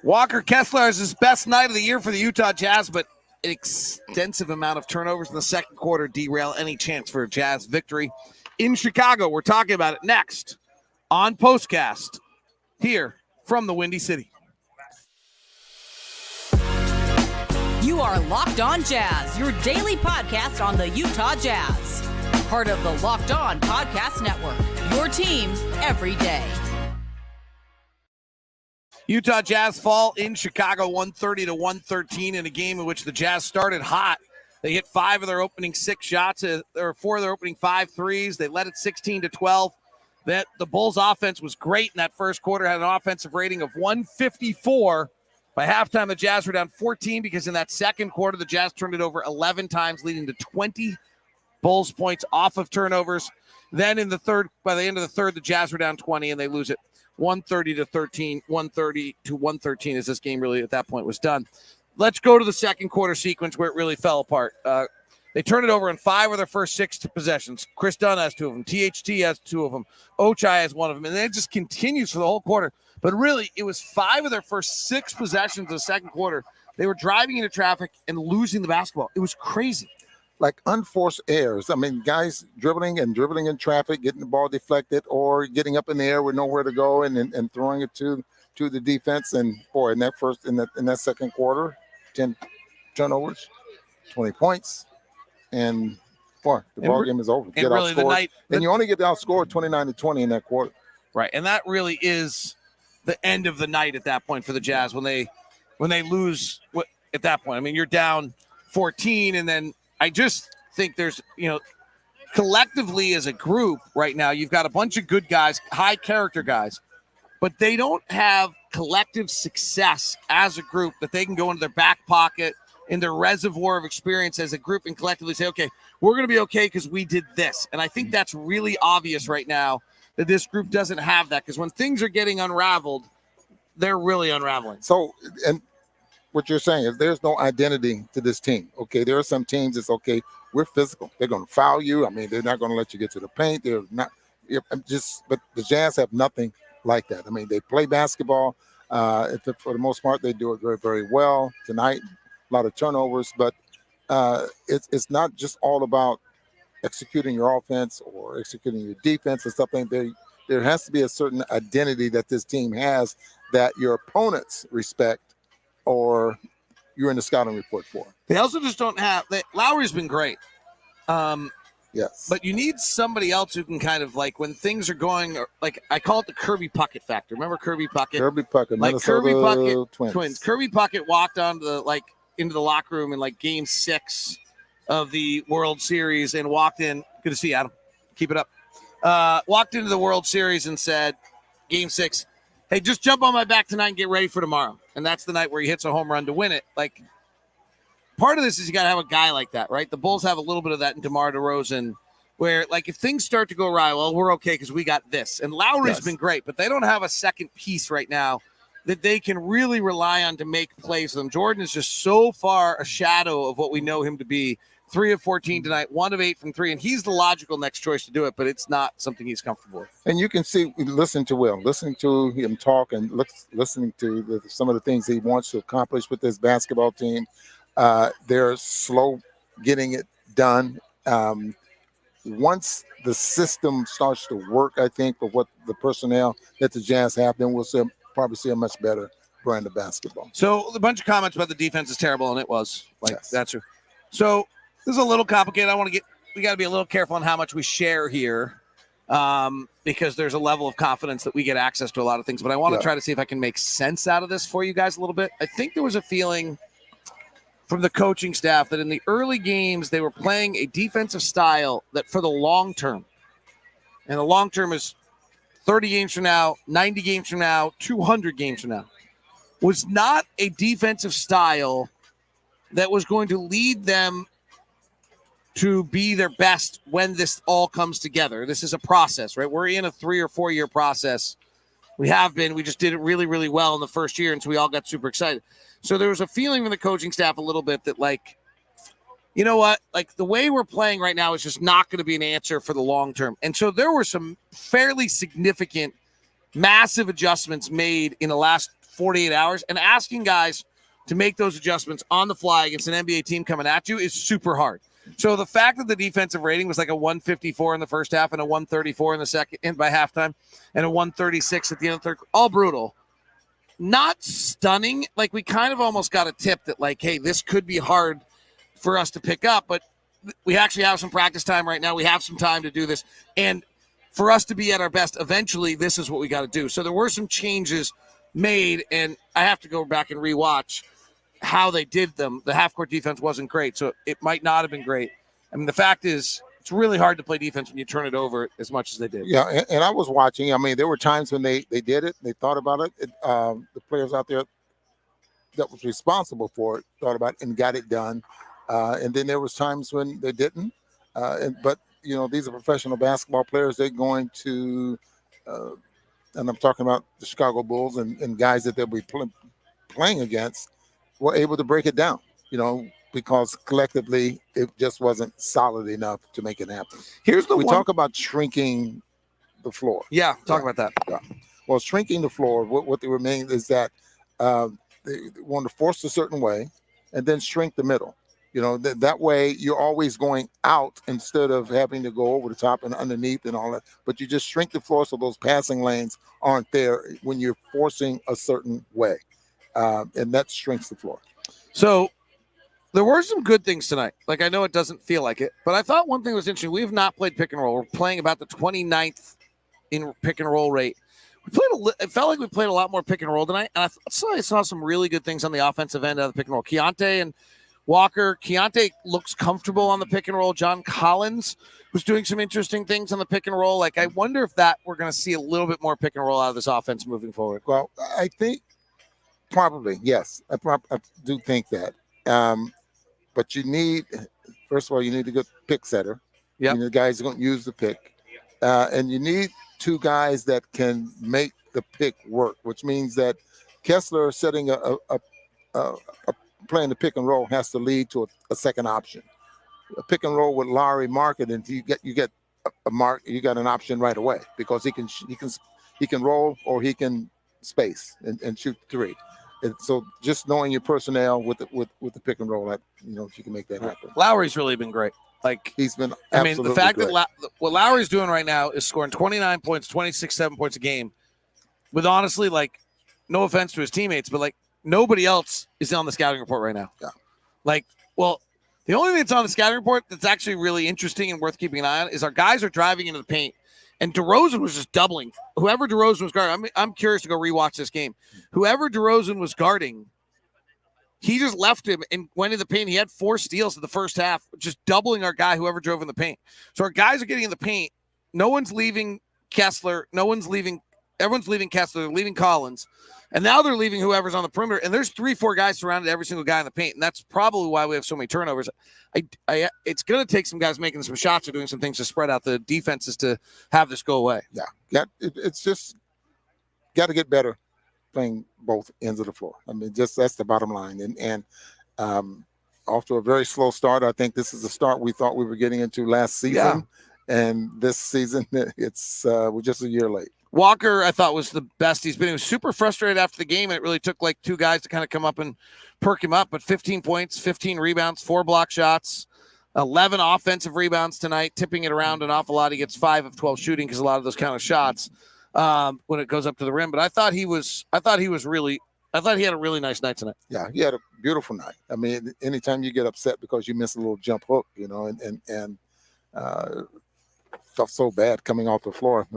Walker Kessler has his best night of the year for the Utah Jazz, but an extensive amount of turnovers in the second quarter derail any chance for a Jazz victory in Chicago. We're talking about it next on Postcast here from the Windy City. You are Locked On Jazz, your daily podcast on the Utah Jazz. Part of the Locked On Podcast Network, your team every day. Utah Jazz fall in Chicago 130-113 in a game in which the Jazz started hot. They hit 5 of their opening 6 shots, or 4 of their opening 5 threes. They led it 16-12. The Bulls offense was great in that first quarter, had an offensive rating of 154. By halftime, the Jazz were down 14 because in that second quarter, the Jazz turned it over 11 times, leading to 20 Bulls points off of turnovers. Then in the third, by the end of the third, the Jazz were down 20 and they lose it 130-13, 130-113 as this game really at that point was done. Let's go to the second quarter sequence where it really fell apart. They turned it over in 5 of their first 6 possessions. Chris Dunn has 2 of them. THT has 2 of them. Ochai has 1 of them. And then it just continues for the whole quarter. But really, it was 5 of their first 6 possessions of the second quarter. They were driving into traffic and losing the basketball. It was crazy. Like unforced errors. I mean, guys dribbling in traffic, getting the ball deflected, or getting up in the air with nowhere to go and throwing it to the defense. And boy, in that second quarter, 10 turnovers, 20 points, and boy, the ball game is over. Get really outscored, and you only get outscored 29-20 in that quarter. Right, and that really is the end of the night at that point for the Jazz when they lose at that point. I mean, you're down 14, and then I just think there's, collectively as a group right now, you've got a bunch of good guys, high character guys, but they don't have collective success as a group that they can go into their back pocket, in their reservoir of experience as a group and collectively say, okay, we're going to be okay because we did this. And I think that's really obvious right now that this group doesn't have that, because when things are getting unraveled, they're really unraveling. So, and what you're saying is there's no identity to this team. Okay, there are some teams that's okay, we're physical. They're going to foul you. I mean, they're not going to let you get to the paint. They're not but the Jazz have nothing like that. I mean, they play basketball. For the most part, they do it very, very well. Tonight, a lot of turnovers, but it's not just all about executing your offense or executing your defense or something. There has to be a certain identity that this team has that your opponents respect, or you're in the scouting report for. They also just don't have – Lauri's been great. Yes. But you need somebody else who can kind of, like, when things are going – like, I call it the Kirby Puckett factor. Remember Kirby Puckett? Kirby Puckett, like Minnesota Kirby Puckett Twins. Kirby Puckett walked onto into the locker room in, like, Game 6 of the World Series and walked in – good to see you, Adam. Keep it up. Walked into the World Series and said, Game 6, hey, just jump on my back tonight and get ready for tomorrow. And that's the night where he hits a home run to win it. Like, part of this is you got to have a guy like that, right? The Bulls have a little bit of that in DeMar DeRozan, where, like, if things start to go awry, well, we're okay because we got this. And Lauri's been great, but they don't have a second piece right now that they can really rely on to make plays for them. Jordan is just so far a shadow of what we know him to be. 3 of 14 tonight, 1 of 8 from 3, and he's the logical next choice to do it, but it's not something he's comfortable with. And you can see, listening to him talk and listening to some of the things he wants to accomplish with this basketball team. They're slow getting it done. Once the system starts to work, I think, for what the personnel that the Jazz have, then we'll probably see a much better brand of basketball. So a bunch of comments about the defense is terrible, and it was. Yes. That's true. So this is a little complicated. We got to be a little careful on how much we share here, because there's a level of confidence that we get access to a lot of things. But I want to try to see if I can make sense out of this for you guys a little bit. I think there was a feeling from the coaching staff that in the early games they were playing a defensive style that for the long term, and the long term is 30 games from now, 90 games from now, 200 games from now, was not a defensive style that was going to lead them to be their best when this all comes together. This is a process, right? We're in a 3 or 4 year process. We have been. We just did it really, really well in the first year, and so we all got super excited. So there was a feeling from the coaching staff a little bit that, like, you know what? Like, the way we're playing right now is just not going to be an answer for the long term. And so there were some fairly significant, massive adjustments made in the last 48 hours, and asking guys to make those adjustments on the fly against an NBA team coming at you is super hard. So the fact that the defensive rating was like a 154 in the first half and a 134 in the second and by halftime and a 136 at the end of the third, all brutal. Not stunning. Like, we kind of almost got a tip that, like, hey, this could be hard for us to pick up, but we actually have some practice time right now. We have some time to do this. And for us to be at our best, eventually, this is what we got to do. So there were some changes made, and I have to go back and rewatch how they did them. The half-court defense wasn't great, so it might not have been great. I mean, the fact is, it's really hard to play defense when you turn it over as much as they did. Yeah, and I was watching. I mean, there were times when they did it, they thought about it. The players out there that was responsible for it thought about it and got it done. And then there was times when they didn't. But, you know, these are professional basketball players. They're going to, and I'm talking about the Chicago Bulls and guys that they'll be playing against, were able to break it down, you know, because collectively it just wasn't solid enough to make it happen. We talk about shrinking the floor. Yeah, talk about that. Yeah. Well, shrinking the floor, what they remain is that they want to force a certain way and then shrink the middle. You know, that way you're always going out instead of having to go over the top and underneath and all that. But you just shrink the floor so those passing lanes aren't there when you're forcing a certain way. And that shrinks the floor. So there were some good things tonight. Like, I know it doesn't feel like it, but I thought one thing was interesting. We have not played pick and roll. We're playing about the 29th in pick and roll rate. It felt like we played a lot more pick and roll tonight. And I saw some really good things on the offensive end of the pick and roll. Keontae and Walker. Keontae looks comfortable on the pick and roll. John Collins was doing some interesting things on the pick and roll. Like, I wonder if we're going to see a little bit more pick and roll out of this offense moving forward. Well, I think probably, yes. I do think that. But you need, first of all, you need a good pick setter. Yeah. You need guys who are going to use the pick. And you need two guys that can make the pick work, which means that Kessler setting playing the pick and roll has to lead to a second option. A pick and roll with Lauri Markkanen, and you get a mark, you got an option right away because he can roll or he can space and shoot three. And so just knowing your personnel with the pick and roll, that, you know, if you can make that happen. Lauri's really been great. Like, he's been absolutely absolutely the fact great. that what Lauri's doing right now is scoring 29 points, 26, 7 points a game with, honestly, like, no offense to his teammates, but, like, nobody else is on the scouting report right now. Yeah. Like, well, the only thing that's on the scouting report that's actually really interesting and worth keeping an eye on is our guys are driving into the paint. And DeRozan was just doubling. Whoever DeRozan was guarding, I'm curious to go rewatch this game. Whoever DeRozan was guarding, he just left him and went in the paint. He had 4 steals in the first half, just doubling our guy, whoever drove in the paint. So our guys are getting in the paint. No one's leaving Kessler. Everyone's leaving Kessler. They're leaving Collins. And now they're leaving whoever's on the perimeter. And there's 3-4 guys surrounded every single guy in the paint. And that's probably why we have so many turnovers. It's going to take some guys making some shots or doing some things to spread out the defenses to have this go away. Yeah. It's just got to get better playing both ends of the floor. I mean, just that's the bottom line. And off to a very slow start. I think this is the start we thought we were getting into last season. Yeah. And this season, we're just a year late. Walker, I thought, was the best he's been. He was super frustrated after the game, and it really took like 2 guys to kind of come up and perk him up. But 15 points, 15 rebounds, 4 block shots, 11 offensive rebounds tonight, tipping it around an awful lot. He gets 5 of 12 shooting because a lot of those kind of shots when it goes up to the rim. But I thought he had a really nice night tonight. Yeah, he had a beautiful night. I mean, anytime you get upset because you miss a little jump hook, you know, and felt so bad coming off the floor.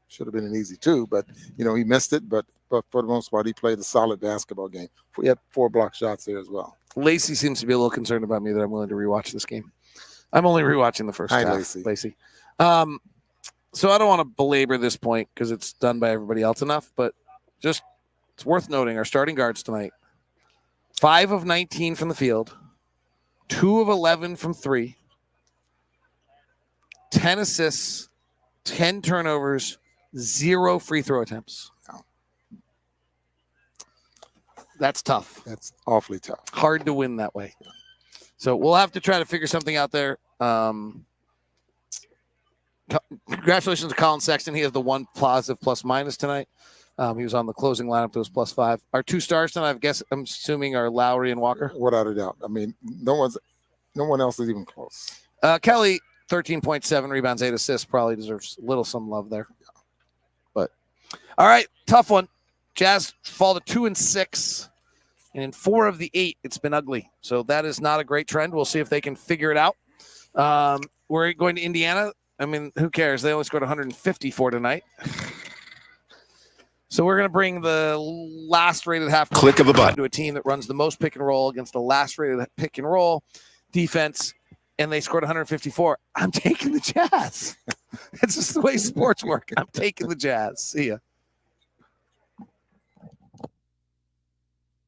Should have been an easy 2, but, you know, he missed it. But for the most part, he played a solid basketball game. He had 4 block shots there as well. Lacey seems to be a little concerned about me that I'm willing to rewatch this game. I'm only rewatching the first half. Lacey. So I don't want to belabor this point because it's done by everybody else enough, but just it's worth noting our starting guards tonight. 5 of 19 from the field, 2 of 11 from 3, 10 assists, 10 turnovers, 0 free throw attempts. Oh. That's tough. That's awfully tough. Hard to win that way. So we'll have to try to figure something out there. Congratulations to Colin Sexton. He has the 1 positive plus minus tonight. He was on the closing lineup that was +5. Our 2 stars tonight, I'm assuming, are Lauri and Walker. Without a doubt. I mean, no one else is even close. Kelly, 13.7 rebounds, 8 assists, probably deserves some love there. But all right, tough one. Jazz fall to 2-6, and in 4 of the 8, it's been ugly. So that is not a great trend. We'll see if they can figure it out. We're going to Indiana. I mean, who cares? They only scored 154 tonight. So we're going to bring the last rated half click of a button to a team that runs the most pick and roll against the last rated pick and roll defense, and they scored 154. I'm taking the Jazz. It's just the way sports work. I'm taking the Jazz. See ya.